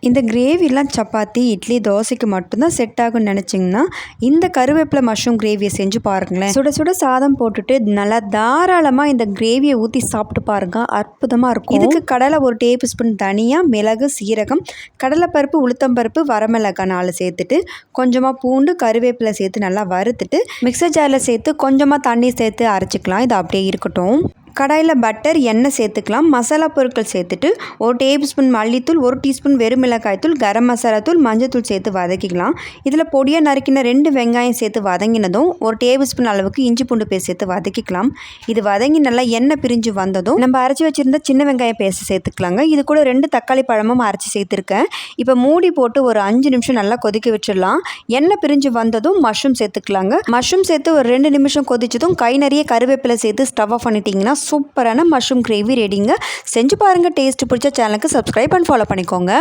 இந்த கிரேவிலாம் சப்பாத்தி, இட்லி, தோசைக்கு மட்டும்தான் செட் ஆகும்னு நினச்சிங்கன்னா இந்த கருவேப்பிலை மஷ்ரூம் கிரேவியை செஞ்சு பாருங்களேன். சுட சுட சாதம் போட்டுட்டு நல்லா தாராளமாக இந்த கிரேவியை ஊற்றி சாப்பிட்டு பாருங்க, அற்புதமாக இருக்கும். இதுக்கு கடலை 1 டேபிள் ஸ்பூன், தனியா, மிளகு, சீரகம், கடலைப்பருப்பு, உளுத்தம்பருப்பு, வரமிளகாய் 4 சேர்த்துட்டு கொஞ்சமாக பூண்டு, கருவேப்பிலை சேர்த்து நல்லா வறுத்துட்டு மிக்சர் ஜாரில் சேர்த்து கொஞ்சமாக தண்ணி சேர்த்து அரைச்சிக்கலாம். இது அப்படியே இருக்கட்டும். கடாயில் பட்டர், எண்ணெய் சேர்த்துக்கலாம். மசாலா பொருட்கள் சேர்த்துட்டு 1 டேபிள் ஸ்பூன் மல்லித்தூள், 1 டீஸ்பூன் வெறும் மிளகாய்த்தூள், கரம் மசாலா தூள், மஞ்சத்தூள் சேர்த்து வதக்கிக்கலாம். இதில் பொடியாக நறுக்கின 2 வெங்காயம் சேர்த்து வதங்கினதும் 1 டேபிள் ஸ்பூன் அளவுக்கு இஞ்சி பூண்டு பேஸ்ட் சேர்த்து வதக்கிக்கலாம். இது வதங்கி நல்லா எண்ணெய் பிரிஞ்சு வந்ததும் நம்ம அரைச்சி வச்சுருந்த சின்ன வெங்காயம் பேஸ்ட் சேர்த்துக்கலாங்க. இது கூட 2 தக்காளி பழமும் அரைச்சி சேர்த்துருக்கேன். இப்போ மூடி போட்டு ஒரு 5 நிமிஷம் நல்லா கொதிக்க வச்சிடலாம். எண்ணெய் பிரிஞ்சு வந்ததும் மஷ்ரூம் சேர்த்துக்கலாங்க. மஷ்ரூம் சேர்த்து ஒரு 2 நிமிஷம் கொதிச்சதும் கை நிறைய கருவேப்பிலை சேர்த்து ஸ்டவ் ஆஃப் பண்ணிட்டீங்கன்னா சூப்பரான மஷ்ரூம் கிரேவி ரெடிங்க. செஞ்சு பாருங்கள். டேஸ்ட் பிடிச்ச சேனலுக்கு சப்ஸ்கிரைப் அண்ட் ஃபாலோ பண்ணிக்கோங்க.